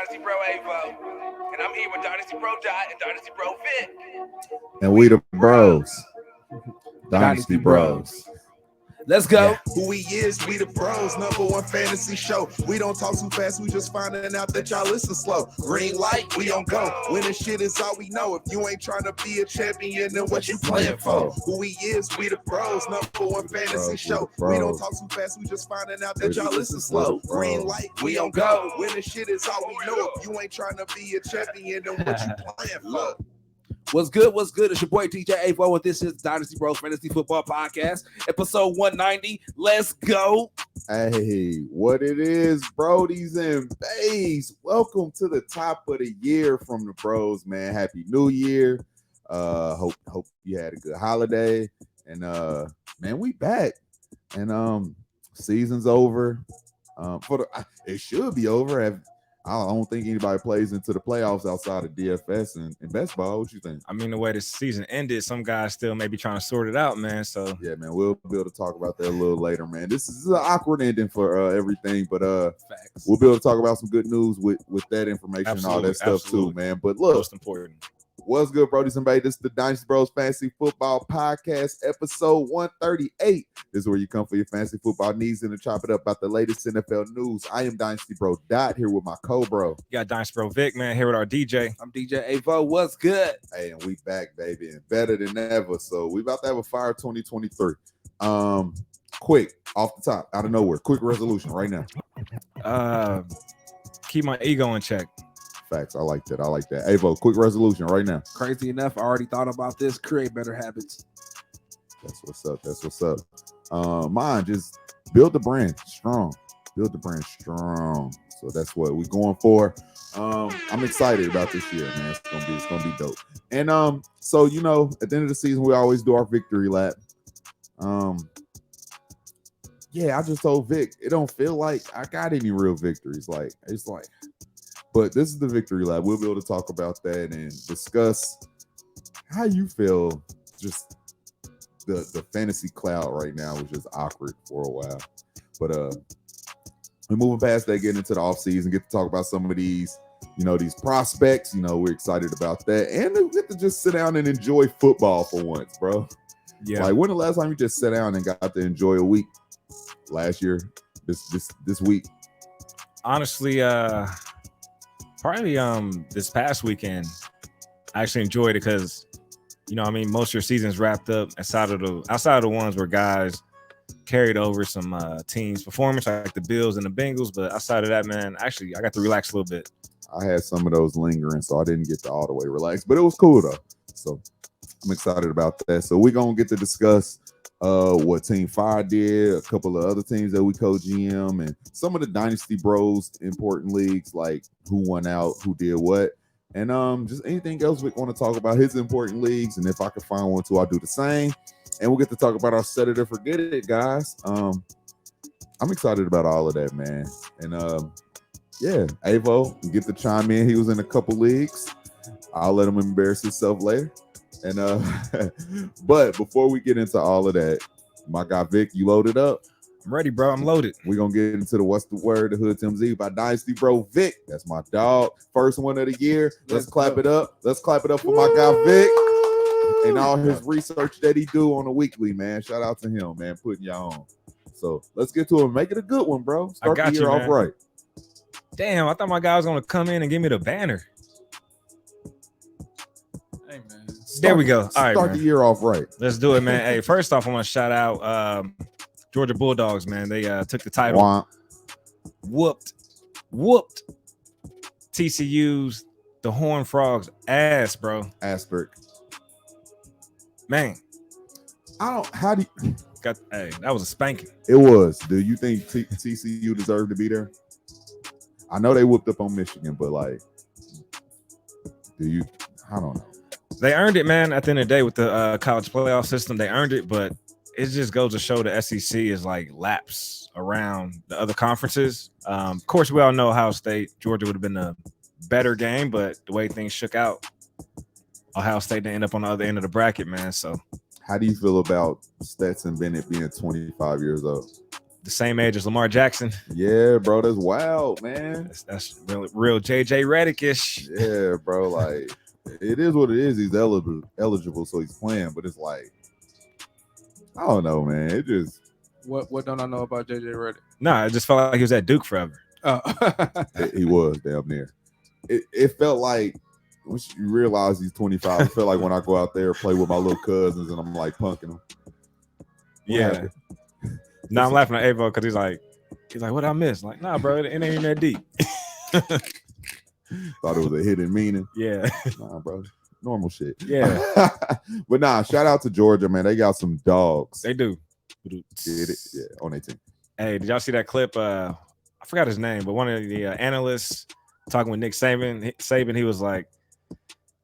Dynasty Bro Avo, and I'm here with Dynasty Bro Dot and Dynasty Bro Vic. And we the bros. Dynasty Bros. Let's go. Yeah. Who we is, we the bros, #1 fantasy show. We don't talk too fast, we just finding out that y'all listen slow. Green light, we don't go. Winning shit is all we know. If you ain't trying to be a champion, then what you playing for? Who we is, we the bros, #1 fantasy show. We don't talk too fast, we just finding out that y'all listen slow. Green light, we don't go. Winning shit is all we know. If you ain't trying to be a champion, then what you playing for? What's good? What's good? It's your boy DJ Avo, and this is Dynasty Bro Fantasy Football Podcast, episode 190. Let's go. Hey, what it is, Brodies and Bays. Welcome to the top of the year from the bros, man. Happy New Year. Hope you had a good holiday. And man, we back. And season's over. It should be over. I don't think anybody plays into the playoffs outside of DFS and best ball. What you think? I mean, the way the season ended, some guys still may be trying to sort it out, man. So yeah, man, we'll be able to talk about that a little later, man. This is an awkward ending for everything, but facts. We'll be able to talk about some good news with that information and all that stuff too, man. But look, most important. What's good, Brody? Somebody, this is the Dynasty Bros Fantasy Football Podcast, episode 138. This is where you come for your fantasy football needs and to chop it up about the latest NFL news. I am Dynasty Bro Dot here with my co-bro. You got Dynasty Bro Vic, man, here with our DJ. I'm DJ Avo. What's good? Hey, and we back, baby, and better than ever. So we about to have a fire 2023. Quick, off the top, out of nowhere, quick resolution right now. Keep my ego in check. Facts. I like that. Avo, quick resolution right now. Crazy enough, I already thought about this. Create better habits. That's what's up. Mine, just build the brand strong. So that's what we're going for. I'm excited about this year, man. It's gonna be dope. And so at the end of the season, we always do our victory lap. Yeah, I just told Vic, it don't feel like I got any real victories. But this is the victory lab. We'll be able to talk about that and discuss how you feel. Just the fantasy cloud right now is just awkward for a while. But we're moving past that, getting into the offseason, get to talk about some of these, these prospects. We're excited about that. And we get to just sit down and enjoy football for once, bro. Yeah. Like, when the last time you just sat down and got to enjoy a week? Last year, this week. Honestly, probably this past weekend, I actually enjoyed it because most of your season's wrapped up outside of the ones where guys carried over some teams' performance like the Bills and the Bengals. But outside of that, man, actually I got to relax a little bit. I had some of those lingering, so I didn't get to all the way relax, but it was cool though. So I'm excited about that. So we're gonna get to discuss what Team Fire did, a couple of other teams that we co-GM, and some of the Dynasty Bros important leagues, like who won out, who did what, and just anything else we want to talk about his important leagues. And if I can find one too, I'll do the same. And we'll get to talk about our set it or forget it, guys. I'm excited about all of that, man. And yeah, Avo, you get to chime in. He was in a couple leagues. I'll let him embarrass himself later. And but before we get into all of that, my guy Vic, you loaded up? I'm ready, bro. I'm loaded. We're gonna get into the What's the Word, the Hood TMZ by Dynasty Bro Vic. That's my dog. First one of the year. Let's clap it up. Let's clap it up for my guy Vic and all his research that he do on a weekly, man. Shout out to him, man, putting y'all on. So let's get to it. Make it a good one, bro. Start the year off right. Damn, I thought my guy was gonna come in and give me the banner. Hey, man. There we go. All right, start the year off right. Let's do it, man. Hey, first off, I want to shout out Georgia Bulldogs, man. They took the title. Wah. Whooped TCU's the Horned Frogs ass, bro. Asterisk. Man. Hey, that was a spanking. It was. Do you think TCU deserved to be there? I know they whooped up on Michigan, but I don't know. They earned it, man. At the end of the day, with the college playoff system, they earned it. But it just goes to show the SEC is like laps around the other conferences. Of course, we all know Ohio State, Georgia would have been a better game, but the way things shook out, Ohio State didn't end up on the other end of the bracket, man. So, how do you feel about Stetson Bennett being 25 years old? the same age as Lamar Jackson. Yeah, bro, that's wild, man. That's real JJ Redick-ish. Yeah, bro, like it is what it is. He's eligible, so he's playing. But it's like, I don't know, man. It just What don't I know about JJ Redick? Nah, I just felt like he was at Duke forever. Oh. he was damn near. It felt like once you realize he's 25. It felt like when I go out there play with my little cousins and I'm like punking them. Yeah. Now I'm laughing at Avo because he's like, what I missed? Like, nah, bro, it ain't even that deep. Thought it was a hidden meaning. Yeah. Nah, bro. Normal shit. Yeah. But nah, shout out to Georgia, man. They got some dogs. They do. Get it? Yeah, on their team. Hey, did y'all see that clip? I forgot his name, but one of the analysts talking with Nick Saban, he was like,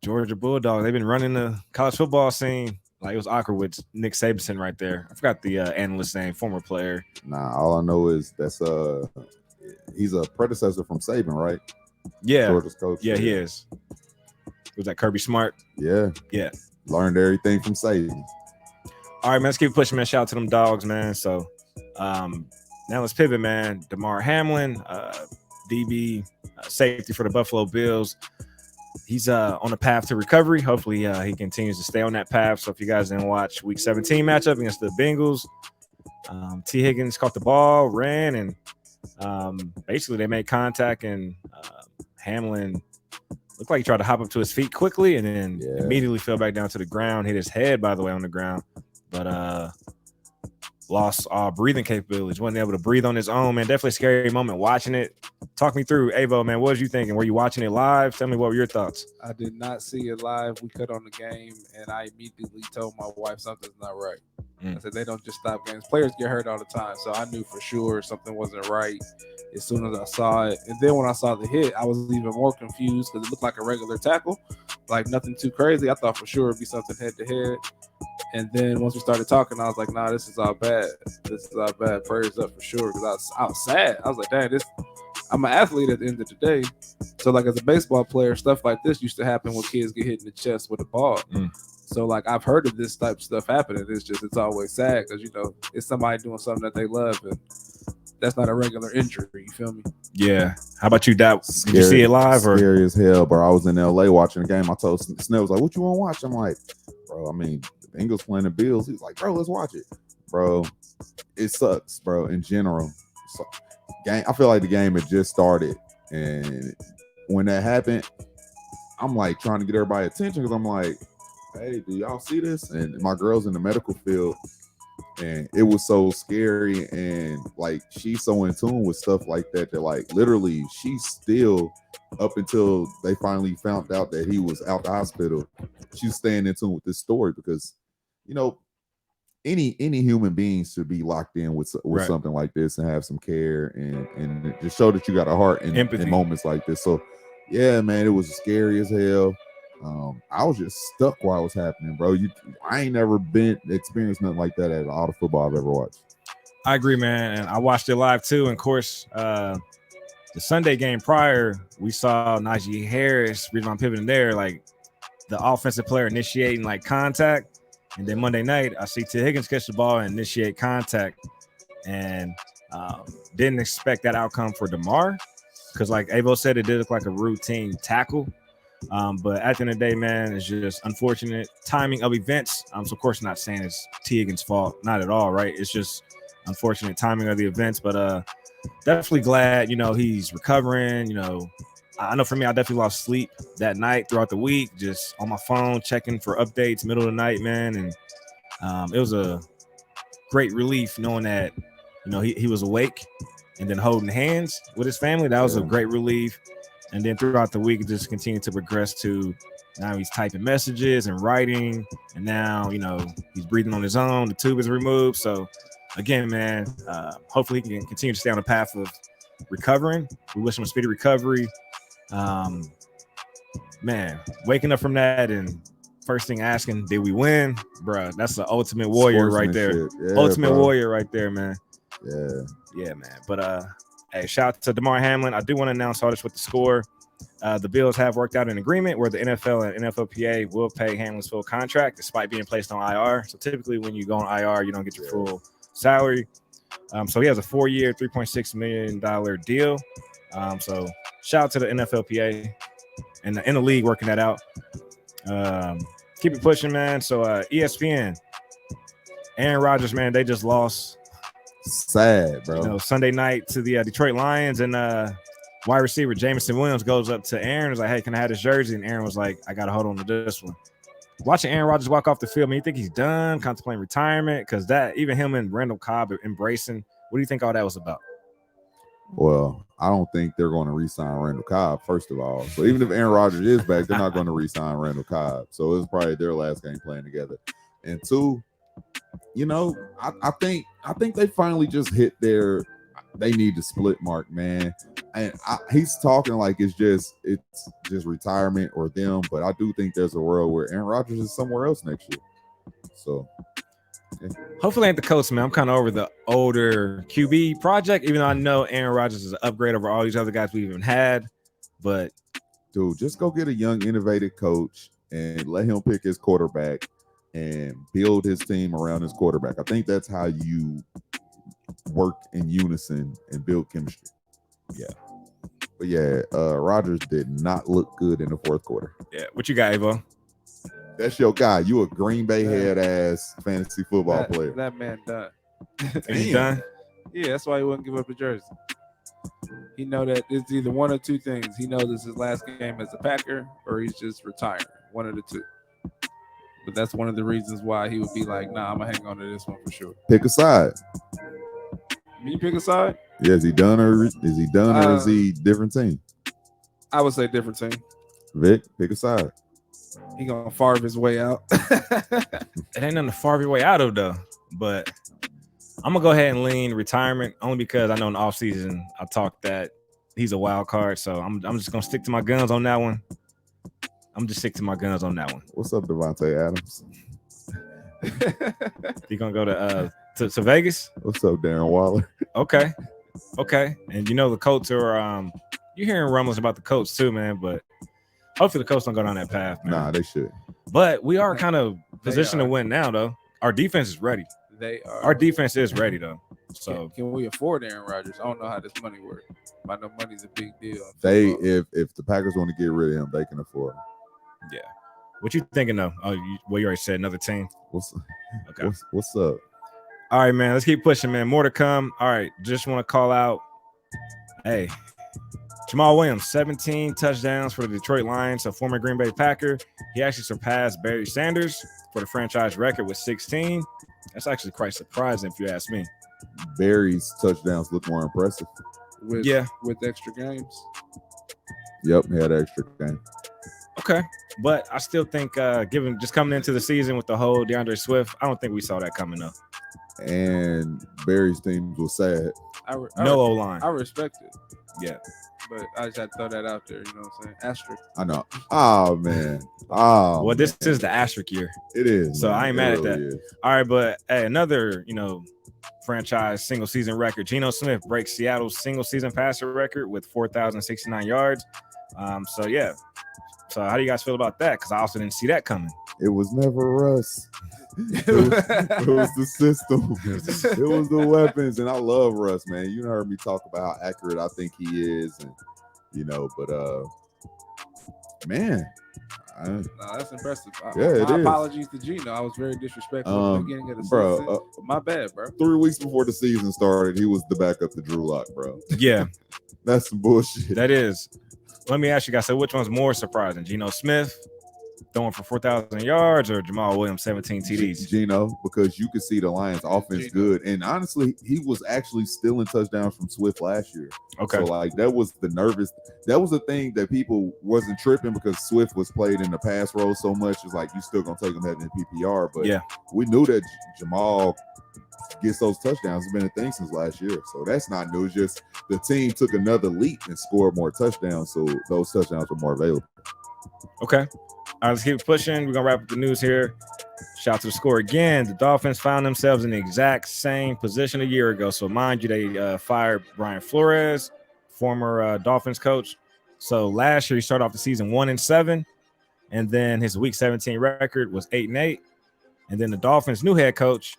Georgia Bulldogs, they've been running the college football scene. Like, it was awkward with Nick Saban right there. I forgot the analyst's name, former player. Nah, all I know is he's a predecessor from Saban, right? Yeah. Georgia's coach. Yeah, he is. Was that Kirby Smart? Yeah. Yeah. Learned everything from Saban. All right, man, let's keep pushing, man. Shout out to them dogs, man. So now let's pivot, man. Damar Hamlin, DB, safety for the Buffalo Bills. He's on the path to recovery. Hopefully, he continues to stay on that path. So if you guys didn't watch Week 17 matchup against the Bengals, T. Higgins caught the ball, ran, and basically they made contact, and Hamlin looked like he tried to hop up to his feet quickly and then immediately fell back down to the ground, hit his head, by the way, on the ground, but lost all breathing capabilities. Wasn't able to breathe on his own, man. Definitely a scary moment watching it. Talk me through, Avo, man. What was you thinking? Were you watching it live? Tell me, what were your thoughts? I did not see it live. We cut on the game, and I immediately told my wife something's not right. I said, they don't just stop games. Players get hurt all the time, so I knew for sure something wasn't right as soon as I saw it. And then when I saw the hit, I was even more confused because it looked like a regular tackle, like nothing too crazy. I thought for sure it'd be something head-to-head. And then once we started talking, I was like, nah, this is all bad. This is all bad. Prayers up for sure. Because I was sad. I was like, dang, I'm an athlete at the end of the day. So, like, as a baseball player, stuff like this used to happen when kids get hit in the chest with a ball. So, like, I've heard of this type of stuff happening. It's always sad because, it's somebody doing something that they love. And that's not a regular injury. You feel me? Yeah. How about you, Dap? Did you see it live? Scary as hell, bro. I was in LA watching the game. I told Snell, was like, what you want to watch? I'm like, bro, I mean, the Bengals playing the Bills. He's like, bro, let's watch it. Bro, it sucks, bro, in general. So, I feel like the game had just started. And when that happened, I'm like trying to get everybody attention because I'm like, hey, do y'all see this? And my girl's in the medical field. And it was so scary, and like she's so in tune with stuff like that like literally she's still, up until they finally found out that he was out the hospital, she's staying in tune with this story because any human being should be locked in with right. something like this and have some care and just show that you got a heart in moments like this. So yeah, man, it was scary as hell. I was just stuck while it was happening, bro. I ain't never experienced nothing like that at all the football I've ever watched. I agree, man. And I watched it live too. And of course, the Sunday game prior, we saw Najee Harris, reason I'm pivoting there, like the offensive player initiating like contact. And then Monday night, I see T. Higgins catch the ball and initiate contact. And didn't expect that outcome for Damar because, like Avo said, it did look like a routine tackle. But at the end of the day, man, it's just unfortunate timing of events. So of course, not saying it's T. Higgins' fault, not at all, right? It's just unfortunate timing of the events. But definitely glad, he's recovering. I know for me, I definitely lost sleep that night throughout the week, just on my phone checking for updates, middle of the night, man. And it was a great relief knowing that he was awake and then holding hands with his family. That was a great relief. And then throughout the week, it just continued to progress to now he's typing messages and writing. And now, he's breathing on his own. The tube is removed. So, again, man, hopefully he can continue to stay on the path of recovering. We wish him a speedy recovery. Man, waking up from that and first thing asking, did we win? Bruh, that's the ultimate warrior right there. Yeah, ultimate warrior right there, man. Yeah, man. But, hey, shout out to Damar Hamlin. I do want to announce all this with the score. The Bills have worked out an agreement where the NFL and NFLPA will pay Hamlin's full contract despite being placed on IR. So typically when you go on IR, you don't get your full salary. So he has a 4-year, $3.6 million deal. So shout out to the NFLPA and in the league working that out. Keep it pushing, man. So ESPN, Aaron Rodgers, man, they just lost. Sad, bro. Sunday night to the Detroit Lions, and wide receiver Jameson Williams goes up to Aaron and is like, hey, can I have this jersey? And Aaron was like, I got to hold on to this one. Watching Aaron Rodgers walk off the field, man, you think he's done, contemplating retirement? Because that, even him and Randall Cobb embracing, what do you think all that was about? Well, I don't think they're going to re-sign Randall Cobb, first of all. So even if Aaron Rodgers is back, they're not going to re-sign Randall Cobb. So it's probably their last game playing together. And two, I think they finally just hit they need to split mark, man. And he's talking like it's just retirement or them, but I do think there's a world where Aaron Rodgers is somewhere else next year. So yeah. Hopefully ain't the coach, man. I'm kind of over the older QB project, even though I know Aaron Rodgers is an upgrade over all these other guys we even had. But dude, just go get a young, innovative coach and let him pick his quarterback and build his team around his quarterback. I think that's how you work in unison and build chemistry. Yeah. But yeah, Rodgers did not look good in the fourth quarter. Yeah. What you got, Evo? That's your guy. You a Green Bay head ass fantasy football player. That man done. Is he done? Yeah, that's why he wouldn't give up the jersey. He know that it's either one or two things. He knows it's his last game as a Packer, or he's just retiring. One of the two. But that's one of the reasons why he would be like, nah, I'm gonna hang on to this one for sure. Pick a side. Me pick a side? Yeah, is he done or is he different team? I would say different team. Vic, pick a side. He gonna farve his way out. It ain't nothing to farve your way out of though. But I'm gonna go ahead and lean retirement only because I know in the offseason I talked that he's a wild card. So I'm just gonna stick to my guns on that one. What's up, Devontae Adams? You gonna go to Vegas? What's up, Darren Waller? Okay. And the Colts are you're hearing rumblings about the Colts too, man. But hopefully the Colts don't go down that path, man. Nah, they should. But we are kind of positioned to win now, though. Our defense is ready. Our defense is ready, though. So can we afford Aaron Rodgers? I don't know how this money works. I know money's a big deal. If the Packers want to get rid of him, they can afford him. Yeah. What you thinking though? Oh, you already said another team. What's up? All right, man. Let's keep pushing, man. More to come. All right. Just want to call out. Hey, Jamal Williams, 17 touchdowns for the Detroit Lions, a former Green Bay Packer. He actually surpassed Barry Sanders for the franchise record with 16. That's actually quite surprising if you ask me. Barry's touchdowns look more impressive. With extra games. Yep, he had an extra game. Okay, but I still think, given just coming into the season with the whole DeAndre Swift, I don't think we saw that coming up. And Barry's team was sad. No O-line. I respect it. Yeah. But I just had to throw that out there, you know what I'm saying? Asterisk. I know. Oh, man. Oh, well, this is the asterisk year. It is. So man. I ain't mad at that. Is. All right, but hey, another, franchise single season record. Geno Smith breaks Seattle's single season passer record with 4,069 yards. So yeah. So how do you guys feel about that? Because I also didn't see that coming. It was never us. It was the system. It was the weapons. And I love Russ, man. You heard me talk about how accurate I think he is. And man. No, that's impressive. My apologies to Geno. I was very disrespectful at the beginning of the season. My bad, bro. 3 weeks before the season started, he was the backup to Drew Lock, bro. Yeah. That's some bullshit. That is. Let me ask you guys, so which one's more surprising? Geno Smith throwing for 4,000 yards or Jamal Williams 17 TDs? Geno, because you could see the Lions offense good. And honestly, he was actually stealing touchdowns from Swift last year. Okay. So that was the thing that people wasn't tripping because Swift was played in the pass role so much. It's like you still gonna take him in PPR. But yeah, we knew that Jamal gets those touchdowns. It's been a thing since last year. So that's not new. It's just the team took another leap and scored more touchdowns. So those touchdowns were more available. Okay. All right, let's keep pushing. We're going to wrap up the news here. Shout out to the score again. The Dolphins found themselves in the exact same position a year ago. So mind you, they fired Brian Flores, former Dolphins coach. So last year he started off the season 1-7, and then his week 17 record was 8-8. And then the Dolphins' new head coach,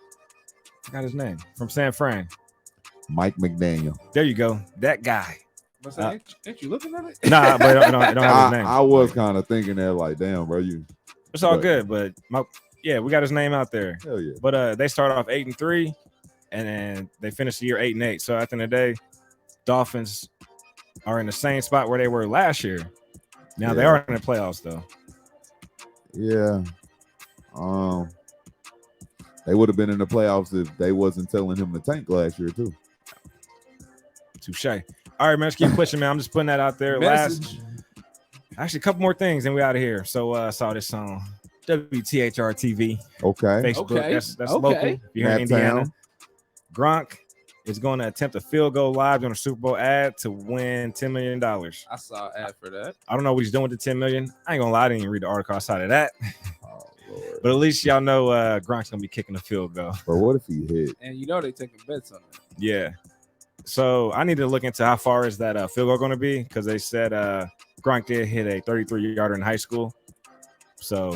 I forgot his name, from San Fran. Mike McDaniel. There you go. That guy. But say, ain't you looking at it? Nah, but I don't have his name. I was kind of thinking that, like, damn, bro, It's all good, but we got his name out there. Hell yeah. But they started off 8-3, and then they finished the year 8-8. So at the end of the day, Dolphins are in the same spot where they were last year. Now they are in the playoffs though. Yeah. They would have been in the playoffs if they wasn't telling him to tank last year too. Touche. All right, man. Let's keep pushing, man. I'm just putting that out there. Actually, a couple more things, and we out of here. So I saw this on WTHR TV. Okay. Facebook. Okay. That's local. If you're in Indiana. Gronk is going to attempt a field goal live on a Super Bowl ad to win $10 million. I saw an ad for that. I don't know what he's doing with the $10 million. I ain't gonna lie, I didn't even read the article outside of that. Oh, Lord. But at least y'all know Gronk's gonna be kicking a field goal. But what if he hit? And you know they taking bets on that. Yeah. So I need to look into how far is that field goal going to be, because they said Gronk did hit a 33-yarder in high school. So,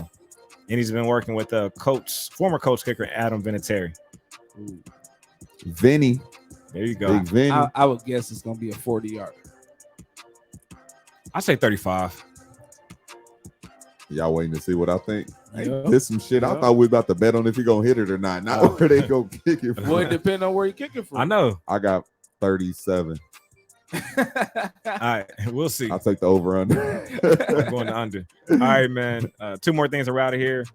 and he's been working with former coach kicker Adam Vinatieri. Ooh. Vinny. There you go. Big Vinny. I would guess it's gonna be a 40-yarder. I say 35. Y'all waiting to see what I think? Yeah. This some shit. I thought we about to bet on if he gonna hit it or not. Not where they go kick it from. Well, it depends on where you kicking from. I know. I got 37. All right, we'll see. I'll take the over under. I'm going to under. All right, man. Two more things are out of here.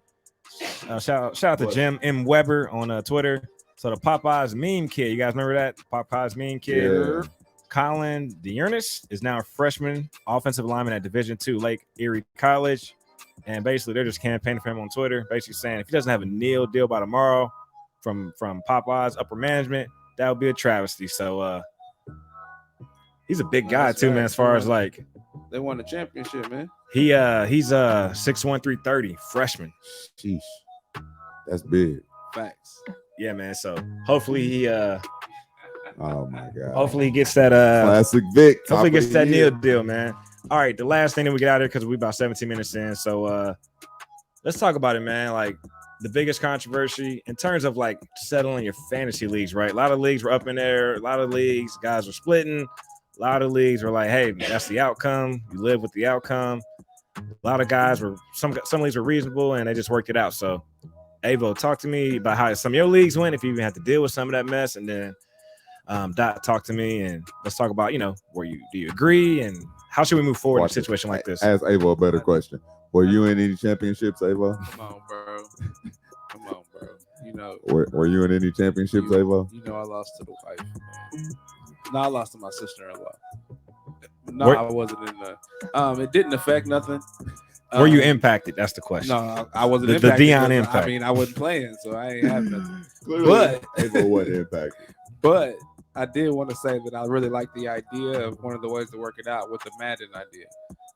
Shout out to Jim M. Weber on Twitter. So the Popeyes meme kid, you guys remember that? Popeyes meme kid. Yeah. Colin DeEarnest is now a freshman offensive lineman at Division II Lake Erie College. And basically, they're just campaigning for him on Twitter, basically saying if he doesn't have a nil deal by tomorrow from Popeyes upper management, that would be a travesty. So he's a big guy too, man, as far as like they won the championship, man. He's 6'1", 330, freshman. Sheesh. That's big. Facts. Yeah, man. So hopefully he oh my god. Hopefully he gets that classic Vic. Hopefully he gets that nil deal, man. All right, the last thing that we get out of here, because we're about 17 minutes in. So let's talk about it, man. Like the biggest controversy in terms of like settling your fantasy leagues, right? A lot of leagues were up in there, a lot of leagues, guys were splitting, a lot of leagues were like, hey, that's the outcome. You live with the outcome. A lot of guys were some leagues were reasonable and they just worked it out. So Avo, talk to me about how some of your leagues went, if you even have to deal with some of that mess, and then Dot, talk to me and let's talk about, do you agree and how should we move forward in a situation like this? Ask Avo a better question. Were you in any championships, Avo? Come on, bro. Come on, bro. Were you in any championships, Avo? I lost to the wife, man. No, I lost to my sister-in-law. No, I wasn't in the. It didn't affect nothing. Were you impacted? That's the question. No, I wasn't the impacted. The Dion impact. I mean, I wasn't playing, so I ain't having nothing. But Avo wasn't impacted. But I did want to say that I really like the idea of one of the ways to work it out with the Madden idea.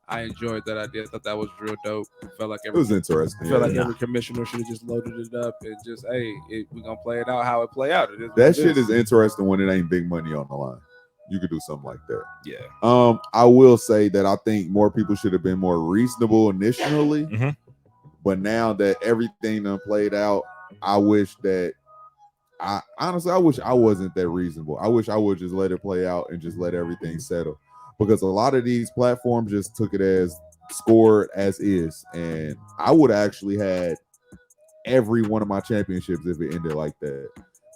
I enjoyed that idea. I thought that was real dope. Felt like it was interesting. Felt like every commissioner should have just loaded it up and just, hey, we're gonna play it out how it play out. That shit is interesting when it ain't big money on the line. You could do something like that. Yeah. I will say that I think more people should have been more reasonable initially, but now that everything done played out, I wish I wish I wasn't that reasonable. I wish I would just let it play out and just let everything settle, because a lot of these platforms just took it as scored as is, and I would have actually had every one of my championships if it ended like that.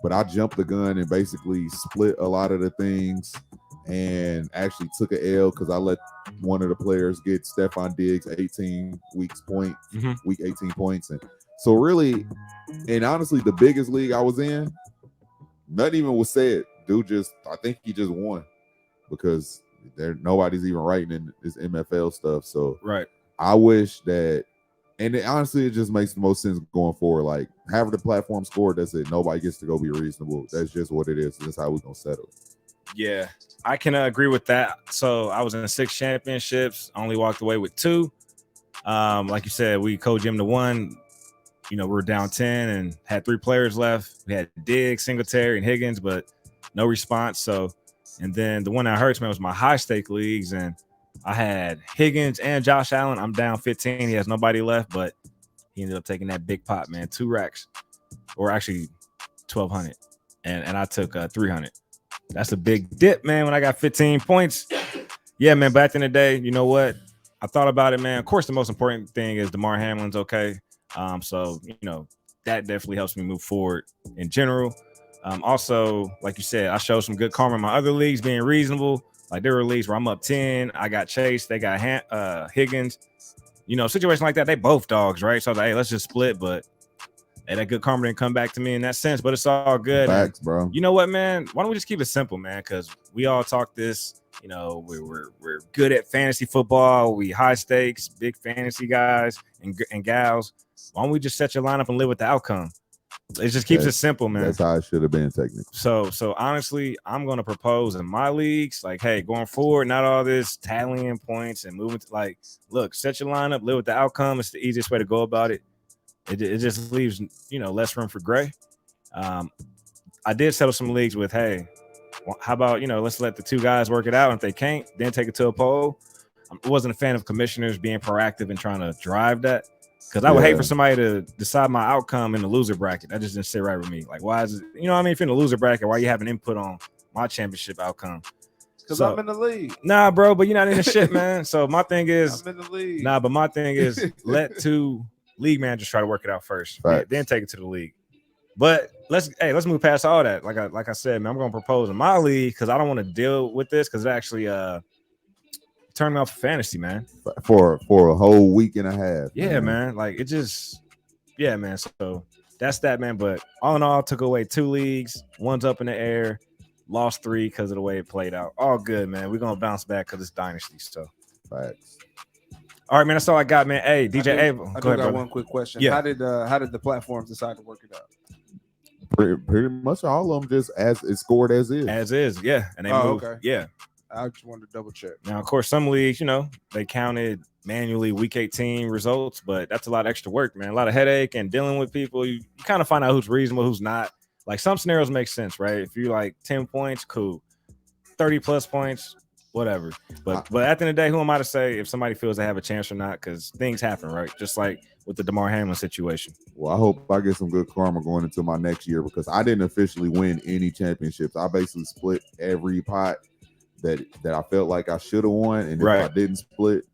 But I jumped the gun and basically split a lot of the things and actually took an L because I let one of the players get Stephon Diggs 18 week 18 points. And so really, and honestly, the biggest league I was in, nothing even was said. I think he just won because nobody's even writing in this MFL stuff. So right. I wish that, and honestly, it just makes the most sense going forward. Like, have the platform score, that's it. Nobody gets to go be reasonable. That's just what it is. That's how we're going to settle. Yeah, I can agree with that. So I was in 6 championships, only walked away with 2. Like you said, we co-gemmed the one. We were down 10 and had 3 players left. We had Diggs, Singletary, and Higgins, but no response. So, and then the one that hurts me was my high-stake leagues, and I had Higgins and Josh Allen. I'm down 15. He has nobody left, but he ended up taking that big pot, man. 2 racks, or actually 1,200, and I took 300. That's a big dip, man. When I got 15 points, yeah, man. Back in the day, you know what? I thought about it, man. Of course, the most important thing is DeMar Hamlin's okay. So you know that definitely helps me move forward in general. Also, like you said, I showed some good karma in my other leagues, being reasonable. Like there were leagues where I'm up 10, I got Chase, they got Higgins. You know, situation like that, they both dogs, right? So I was like, hey, let's just split. But hey, that good karma didn't come back to me in that sense, but it's all good. Facts, and bro. You know what, man? Why don't we just keep it simple, man? Because we all talk this. You know, we're good at fantasy football. We high stakes, big fantasy guys and gals. Why don't we just set your lineup and live with the outcome? It just keeps it simple, man. That's how it should have been technically. So honestly, I'm gonna propose in my leagues, like, hey, going forward, not all this tallying points and moving. Like, look, set your lineup, live with the outcome. It's the easiest way to go about it. It just leaves, you know, less room for gray. I did settle some leagues with, hey, how about, you know, let's let the two guys work it out. And if they can't, then take it to a poll. I wasn't a fan of commissioners being proactive and trying to drive that. Because I would hate for somebody to decide my outcome in the loser bracket. That just didn't sit right with me. Like, why is it, you know what I mean? If you're in the loser bracket, why are you having input on my championship outcome? Because I'm in the league. Nah, bro, but you're not in the shit, man. So my thing is, I'm in the league. Nah, but my thing is, let two league managers try to work it out first. Right. Then take it to the league. But let's move past all that. Like I said, man, I'm gonna propose in my league because I don't want to deal with this because it actually turned me off of fantasy, man. For a whole week and a half. Yeah, man. Like it just, yeah, man. So that's that, man. But all in all, took away 2 leagues. One's up in the air. Lost 3 because of the way it played out. All good, man. We're gonna bounce back because it's Dynasty. So Facts. all right, man. That's all I got, man. Hey, DJ Ava. I got brother. One quick question. Yeah. How did the platforms decide to work it out? Pretty much all of them just as it's scored as is. As is, yeah. And they moved. Okay. Yeah. I just wanted to double check. Now, of course, some leagues, you know, they counted manually week 18 results, but that's a lot of extra work, man. A lot of headache and dealing with people. You kind of find out who's reasonable, who's not. Like some scenarios make sense, right? If you're like 10 points, cool. 30 plus points, whatever. But at the end of the day, who am I to say if somebody feels they have a chance or not? Because things happen, right? Just like with the DeMar Hamlin situation. Well, I hope I get some good karma going into my next year because I didn't officially win any championships. I basically split every pot that I felt like I should have won, and if I didn't split,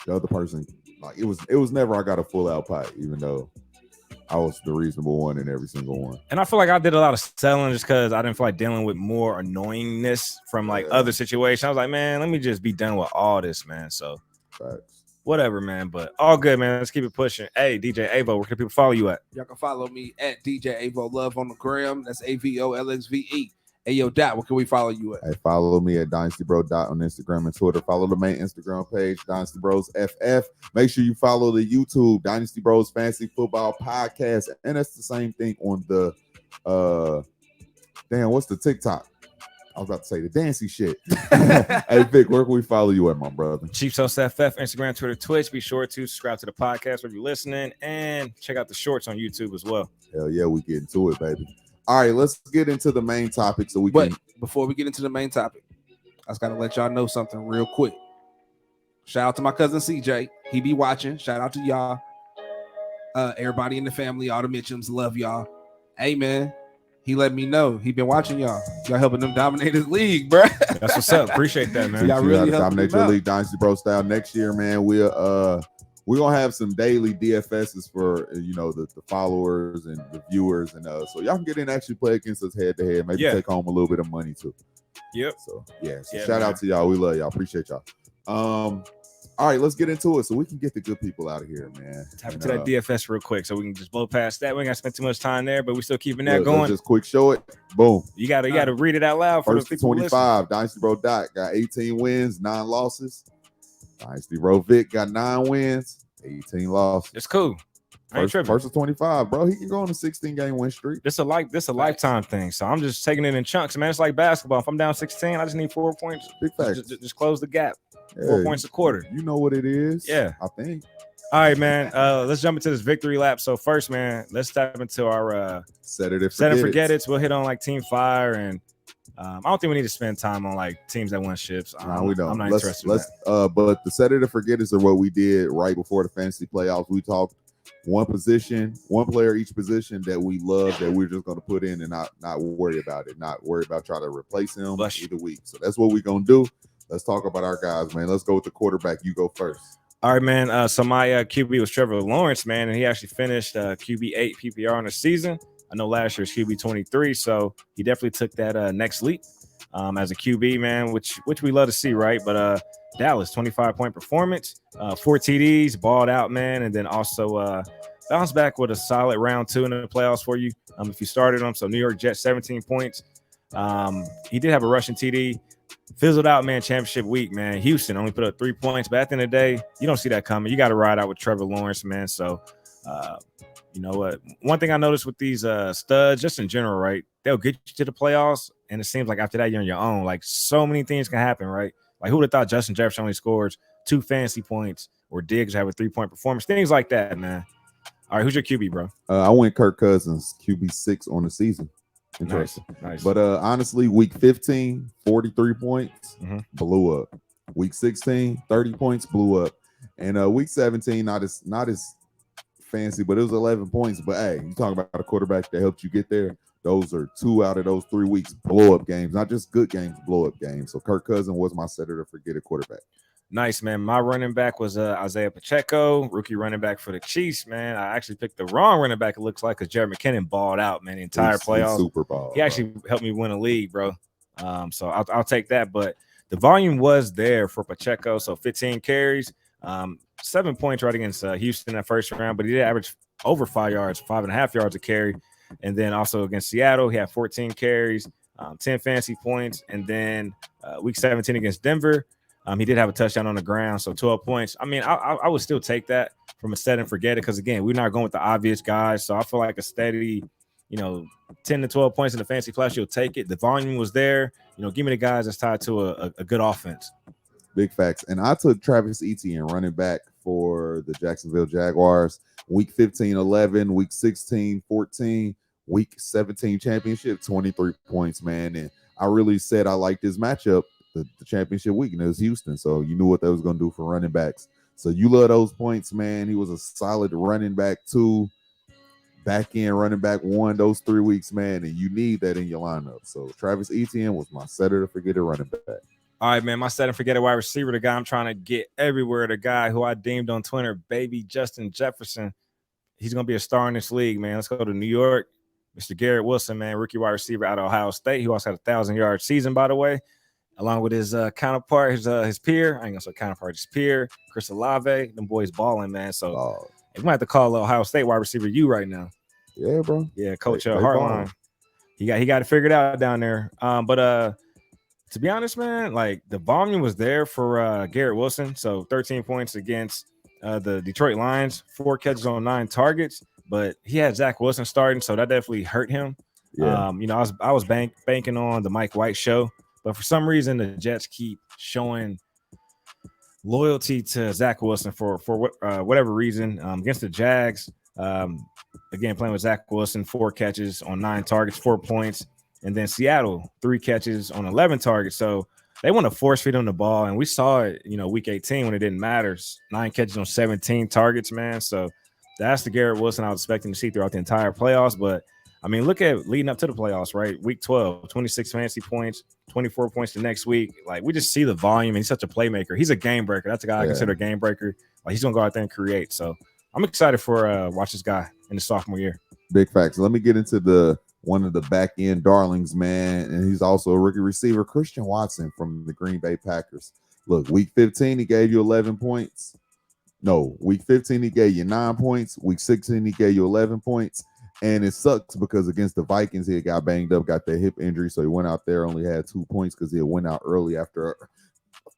the other person, like it was never I got a full out pot, even though I was the reasonable one in every single one. And I feel like I did a lot of selling just because I didn't feel like dealing with more annoyingness from like other situations. I was like, man, let me just be done with all this, man. So whatever, man. But all good, man. Let's keep it pushing. Hey, DJ Avo, where can people follow you at? Y'all can follow me at DJ Avo Love on the gram. That's AVOLXVE. Hey, yo, Dot, where can we follow you at? Hey, follow me at Dynasty Bro Dot on Instagram and Twitter. Follow the main Instagram page, Dynasty Bros FF. Make sure you follow the YouTube, Dynasty Bros Fantasy Football Podcast. And that's the same thing on the, what's the TikTok? I was about to say the dancey shit. Hey, Vic, where can we follow you at, my brother? Chiefs Host FF, Instagram, Twitter, Twitch. Be sure to subscribe to the podcast where you're listening and check out the shorts on YouTube as well. Hell yeah, we get into it, baby. All right, let's get into the main topic so we can. But before we get into the main topic, I just got to let y'all know something real quick. Shout out to my cousin CJ. He be watching. Shout out to y'all. Everybody in the family, all the Mitchums, love y'all. Hey, man, he let me know. He been watching y'all. Y'all helping them dominate his league, bro. That's what's up. Appreciate that, man. Y'all really dominate your league, Dynasty Bro Style. Next year, man, we're gonna have some daily DFSs for the followers and the viewers, and so y'all can get in and actually play against us head to head. Maybe take home a little bit of money too. Yep. So shout out to y'all. We love y'all. Appreciate y'all. All right, let's get into it so we can get the good people out of here, man. Tap into that DFS real quick so we can just blow past that. We ain't got to spend too much time there, but we still keeping that going. Just quick show it. Boom. You gotta read it out loud for First the people 25. Dynasty Bro Dot got 18 wins, 9 losses. Dynasty Bro Vic got 9 wins, 18 losses. It's cool. First of 25, bro. He can go on a 16-game win streak. This a lifetime thing. So I'm just taking it in chunks, man. It's like basketball. If I'm down 16, I just need 4 points. Big facts. Just close the gap. 4 points a quarter. You know what it is. Yeah. I think. All right, man. Let's jump into this victory lap. So first, man, let's tap into our set it and forget it. We'll hit on like Team Fire, and I don't think we need to spend time on like teams that win ships. No, we don't. I'm not interested in that. But the set it and forget it are what we did right before the fantasy playoffs. We talked one player each position that we love that we're just going to put in and not worry about it, not worry about trying to replace him either week. So that's what we're going to do. Let's talk about our guys, man. Let's go with the quarterback. You go first. All right, man. So my QB was Trevor Lawrence, man, and he actually finished QB 8 PPR in the season. I know last year's QB 23, so he definitely took that next leap as a QB, man, which we love to see, right? But Dallas, 25-point performance, 4 TDs, balled out, man, and then also bounced back with a solid round 2 in the playoffs for you if you started him. So New York Jets, 17 points. He did have a rushing TD. Fizzled out, man, championship week, man. Houston only put up 3 points, but at the end of the day, you don't see that coming. You got to ride out with Trevor Lawrence, man. So, you know what? One thing I noticed with these studs, just in general, right? They'll get you to the playoffs, and it seems like after that, you're on your own. Like, so many things can happen, right? Like, who would have thought Justin Jefferson only scores 2 fantasy points or Diggs have a 3-point performance? Things like that, man. All right, who's your QB, bro? I went Kirk Cousins, QB 6 on the season. Nice. But honestly, week 15, 43 points, blew up. Week 16, 30 points, blew up. And week 17, not as fancy, but it was 11 points. But hey, you talking about a quarterback that helped you get there. Those are 2 out of those 3 weeks blow up games, not just good games, blow up games. So Kirk Cousins was my setter to forget a quarterback. Nice, man. My running back was Isaiah Pacheco, rookie running back for the Chiefs, man. I actually picked the wrong running back, it looks like, because Jared McKinnon balled out, man, the entire playoffs. Super ball. He actually helped me win a league, bro. So I'll take that. But the volume was there for Pacheco. So 15 carries, 7 points right against Houston that first round, but he did average over 5 yards, 5.5 yards a carry. And then also against Seattle, he had 14 carries, 10 fantasy points. And then week 17 against Denver, he did have a touchdown on the ground, so 12 points. I mean, I would still take that from a set and forget it because, again, we're not going with the obvious guys. So I feel like a steady, 10 to 12 points in the fantasy class, you'll take it. The volume was there. Give me the guys that's tied to a good offense. Big facts. And I took Travis Etienne, running back for the Jacksonville Jaguars. Week 15, 11. Week 16, 14. Week 17 championship, 23 points, man. And I really said I liked this matchup. The championship week, and it was Houston, so you knew what they was going to do for running backs. So you love those points, man. He was a solid running back 2, back end running back 1 those 3 weeks, man, and you need that in your lineup. So Travis Etienne was my setter to forget a running back. All right, man, my set and forget a wide receiver, the guy I'm trying to get everywhere, the guy who I deemed on Twitter, baby Justin Jefferson. He's going to be a star in this league, man. Let's go to New York. Mr. Garrett Wilson, man, rookie wide receiver out of Ohio State. He also had a 1,000-yard season, by the way, along with his counterpart, his peer. I ain't gonna say counterpart, his peer, Chris Olave. Them boys balling, man. So we might have to call Ohio State wide receiver you right now. Yeah, bro. Yeah, Coach Hartline. He got it figured out down there. But to be honest, man, like the volume was there for Garrett Wilson. So 13 points against the Detroit Lions, 4 catches on 9 targets. But he had Zach Wilson starting, so that definitely hurt him. Yeah. I was banking on the Mike White show. But for some reason, the Jets keep showing loyalty to Zach Wilson for whatever reason. Against the Jags, again, playing with Zach Wilson, 4 catches on 9 targets, 4 points. And then Seattle, 3 catches on 11 targets. So they want to force feed him the ball. And we saw it, week 18 when it didn't matter. 9 catches on 17 targets, man. So that's the Garrett Wilson I was expecting to see throughout the entire playoffs. But I mean, look at leading up to the playoffs, right? Week 12, 26 fantasy points, 24 points the next week. Like, we just see the volume, and he's such a playmaker. He's a game breaker. That's a guy I consider a game breaker. Like, he's going to go out there and create. So I'm excited for watch this guy in the sophomore year. Big facts. Let me get into one of the back-end darlings, man, and he's also a rookie receiver, Christian Watson from the Green Bay Packers. Look, week 15, he gave you 11 points. No, week 15, he gave you 9 points. Week 16, he gave you 11 points. And it sucks because against the Vikings, he got banged up, got that hip injury. So he went out there, only had 2 points because he went out early after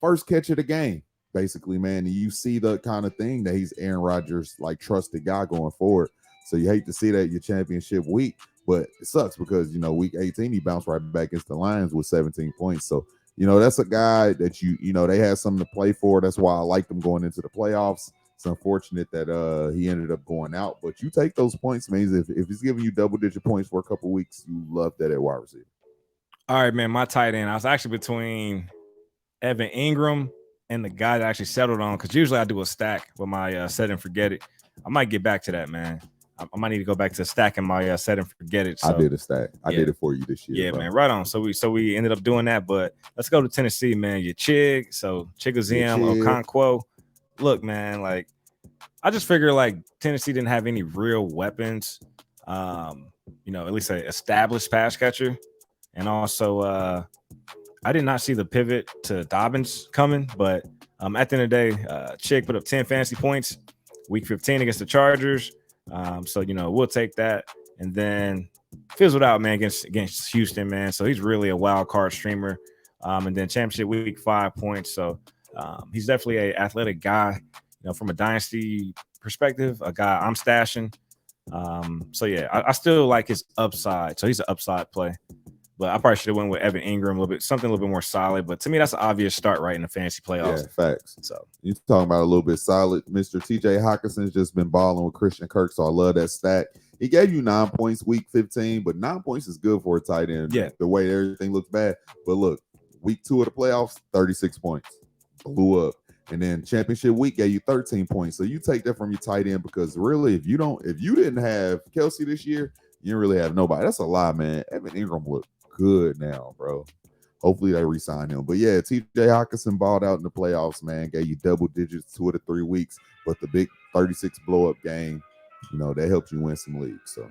first catch of the game, basically, man. And you see the kind of thing that he's Aaron Rodgers, like, trusted guy going forward. So you hate to see that your championship week, but it sucks because, week 18, he bounced right back against the Lions with 17 points. So, that's a guy that they had something to play for. That's why I liked him going into the playoffs. It's unfortunate that he ended up going out, but you take those points, means if he's giving you double-digit points for a couple weeks, you love that at wide receiver. All right, man, my tight end, I was actually between Evan Ingram and the guy that I actually settled on, because usually I do a stack with my set and forget it. I might get back to that, man. I might need to go back to stacking my set and forget it. So, I did a stack. I did it for you this year. Yeah, bro. man. Right on. So we ended up doing that, but let's go to Tennessee, man. Your Chig, so Chigoziem, Okonkwo. Look, man, like I just figure like Tennessee didn't have any real weapons. At least an established pass catcher, and also I did not see the pivot to Dobbins coming, but at the end of the day, Chig put up 10 fantasy points week 15 against the Chargers. So we'll take that, and then fizzled out, man, against Houston, man. So he's really a wild card streamer. And then championship week 5 points. So he's definitely an athletic guy, from a dynasty perspective, a guy I'm stashing. So yeah, I still like his upside. So he's an upside play. But I probably should have went with Evan Ingram something a little bit more solid. But to me, that's an obvious start right in the fantasy playoffs. Yeah, facts. So you talking about a little bit solid. Mr. TJ Hawkinson's just been balling with Christian Kirk, so I love that stat. He gave you 9 points week 15, but 9 points is good for a tight end. Yeah. The way everything looks bad. But look, week 2 of the playoffs, 36 points. Blew up. And then championship week gave you 13 points. So you take that from your tight end, because really, if you didn't have Kelsey this year, you didn't really have nobody. That's a lie, man. Evan Ingram looked good now, bro. Hopefully they re-sign him. But yeah, TJ Hawkinson balled out in the playoffs, man. Gave you double digits 2 of the 3 weeks, but the big 36 blow-up game, that helped you win some leagues. So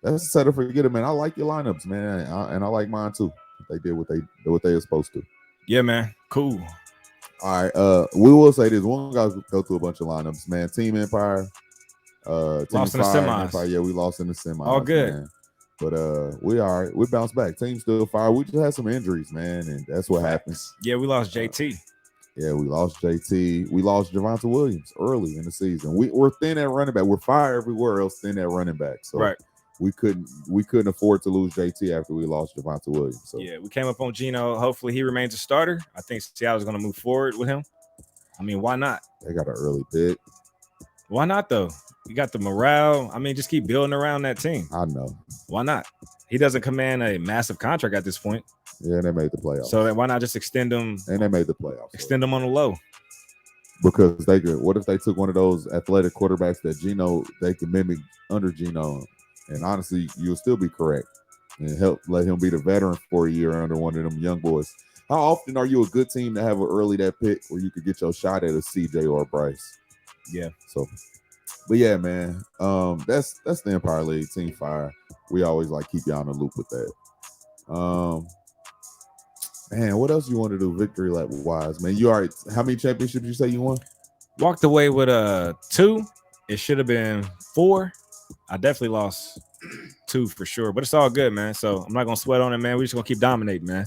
that's a setup for get it, man. I like your lineups, man, and I like mine too. They did what they were supposed to. Yeah, man. Cool. All right. We will say this. One guy go through a bunch of lineups, man. Team Empire. Lost in the semis. Empire, yeah, we lost in the semis. All good. Man. But we all right. We bounced back. Team still fire. We just had some injuries, man, and that's what happens. Yeah, we lost JT. Yeah, we lost JT. We lost Javonte Williams early in the season. We're thin at running back. We're fire everywhere else, thin at running back. So right. We couldn't afford to lose JT after we lost Javonte Williams. So yeah, we came up on Geno. Hopefully he remains a starter. I think Seattle's going to move forward with him. I mean, why not? They got an early pick. Why not though? You got the morale. I mean, just keep building around that team. I know. Why not? He doesn't command a massive contract at this point. Yeah, they made the playoffs. So why not just extend him? And they made the playoffs. Extend them on the low. Because they could. What if they took one of those athletic quarterbacks that they could mimic under Geno? And honestly, you'll still be correct. And let him be the veteran for a year under one of them young boys. How often are you a good team to have an early that pick where you could get your shot at a CJ or a Bryce? Yeah. So, but yeah, man. That's the Empire League Team Fire. We always keep you on the loop with that. Man, what else you want to do victory lap wise, man? You all right? How many championships you say you won? Walked away with 2. It should have been 4. I definitely lost 2 for sure, but it's all good, man. So I'm not gonna sweat on it, man. We're just gonna keep dominating, man.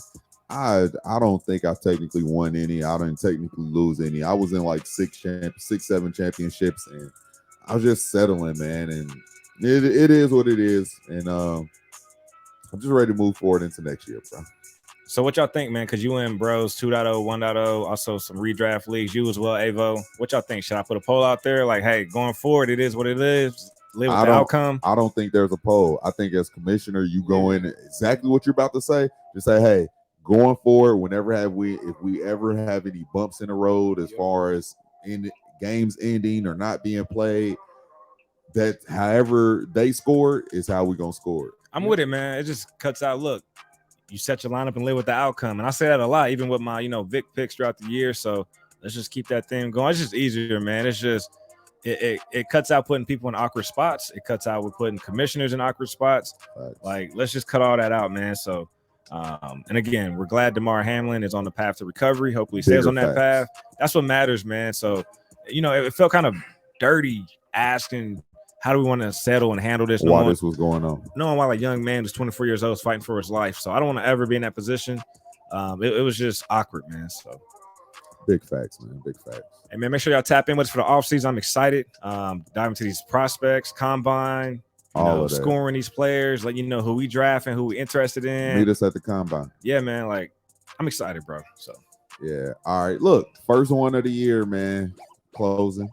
I don't think I technically won any. I didn't technically lose any. I was in 6-7 championships, and I was just settling, man. And it is what it is, and I'm just ready to move forward into next year, bro. So what y'all think, man? Because you in Bros 2.0, 1.0, also some redraft leagues. You as well, Avo. What y'all think? Should I put a poll out there? Like, hey, going forward, it is what it is. Live with the outcome. I don't think there's a poll. I think as commissioner, you go in exactly what you're about to say. Just say, hey, going forward, if we ever have any bumps in the road as far as in games ending or not being played, that however they score is how we're gonna score it. I'm with it, man. It just cuts out. Look, you set your lineup and live with the outcome. And I say that a lot, even with my, Vic picks throughout the year. So let's just keep that thing going. It's just easier, man. It's just it cuts out putting people in awkward spots. It cuts out with putting commissioners in awkward spots. Let's just cut all that out, man. So and again, we're glad DeMar Hamlin is on the path to recovery. Hopefully he stays on that path. That's what matters, man. So, it felt kind of dirty asking how do we want to settle and handle this? While this was going on. Knowing while a young man who's 24 years old is fighting for his life. So I don't want to ever be in that position. It was just awkward, man. So big facts, man. Big facts. Hey, man, make sure y'all tap in with us for the offseason. I'm excited. Dive into these prospects, combine, scoring these players, let you know who we drafting, who we interested in. Meet us at the combine. Yeah, man. I'm excited, bro. So yeah. All right. Look, first one of the year, man. Closing.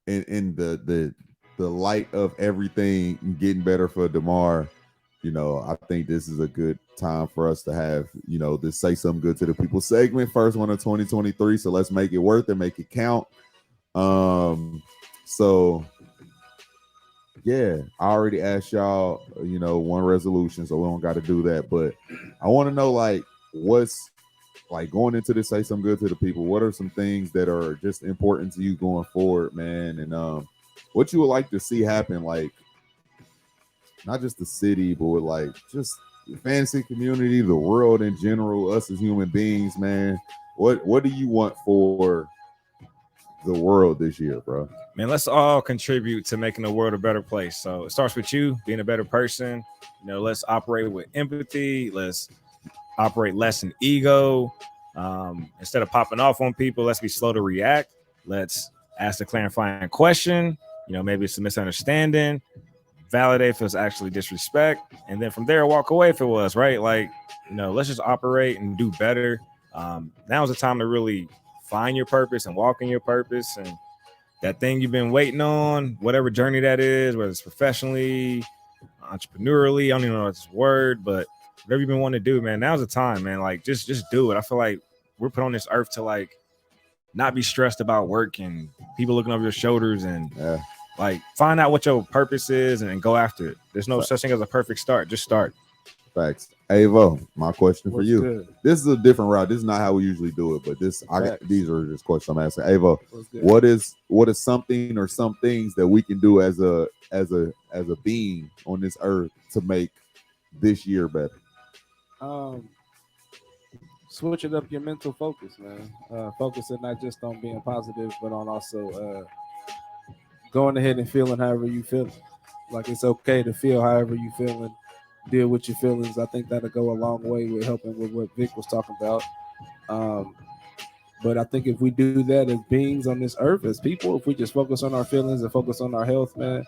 In the light of everything getting better for DeMar, I think this is a good time for us to have, this Say Something Good to the People segment. First one of 2023. So let's make it worth it, make it count. So yeah, I already asked y'all, one resolution, so we don't got to do that. But I want to know, like, what's like going into this, say some good to the people. What are some things that are just important to you going forward, man? And what you would like to see happen, like not just the city, but with like just the fantasy community, the world in general, us as human beings, man. What do you want for the world this year, bro? Man, let's all contribute to making the world a better place. So it starts with you being a better person. Let's operate with empathy. Let's operate less in ego. Instead of popping off on people, let's be slow to react. Let's ask a clarifying question. Maybe it's a misunderstanding. Validate if it's actually disrespect. And then from there, walk away if it was, right? Like, let's just operate and do better. Now's the time to really find your purpose and walk in your purpose. And that thing you've been waiting on, whatever journey that is, whether it's professionally, entrepreneurially, I don't even know if it's a word, but whatever you've been wanting to do, man, now's the time, man. Like, just do it. I feel like we're put on this earth to, like, not be stressed about work and people looking over your shoulders and, like, find out what your purpose is and go after it. There's no such thing as a perfect start. Just start. Facts. Avo, my question for you. Good? This is a different route. This is not how we usually do it, but these are just questions I'm asking. Avo, what is something or some things that we can do as a being on this earth to make this year better? Switching up your mental focus, man. Focusing not just on being positive, but on also going ahead and feeling however you feel. Like, it's okay to feel however you feel and deal with your feelings. I think that'll go a long way with helping with what Vic was talking about. But I think if we do that as beings on this earth, as people, if we just focus on our feelings and focus on our health, man,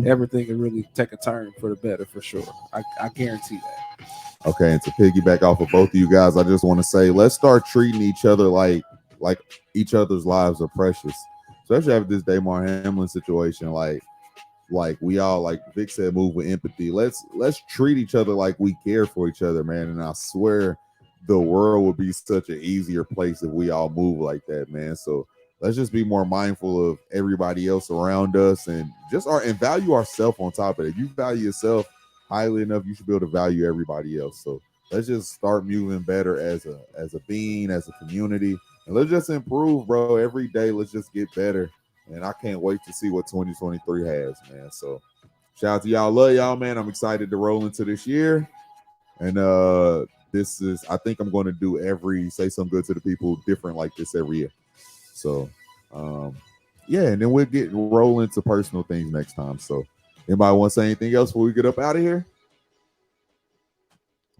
everything can really take a turn for the better, for sure. I guarantee that. Okay, and to piggyback off of both of you guys, I just want to say, let's start treating each other like each other's lives are precious. Especially after this Damar Hamlin situation, like we all, like Vic said, move with empathy. Let's treat each other like we care for each other, man. And I swear the world would be such an easier place if we all move like that, man. So let's just be more mindful of everybody else around us and and value ourselves on top of it. If you value yourself highly enough, you should be able to value everybody else. So let's just start moving better as a being, as a community, and let's just improve, bro. Every day, let's just get better. And I can't wait to see what 2023 has, man. So shout out to y'all. Love y'all, man. I'm excited to roll into this year. And I think I'm going to do say some good to the people different like this every year. So, yeah, and then we'll get rolling into personal things next time. So anybody want to say anything else before we get up out of here?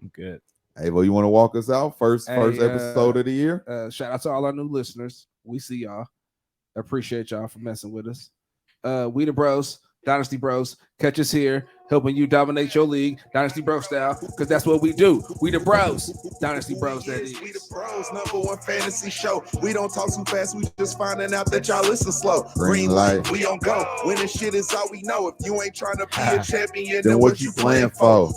I'm good. Avo, you want to walk us out? First episode of the year. Shout out to all our new listeners. We see y'all. Appreciate y'all for messing with us. We the bros, Dynasty Bros. Catch us here, helping you dominate your league, Dynasty Bro Style, because that's what we do. We the bros, Dynasty Bros. That is. We the bros, #1 fantasy show. We don't talk too fast, we just finding out that y'all listen slow. Green light, we don't go. Winning shit is all we know. If you ain't trying to be a champion, then what you playing for?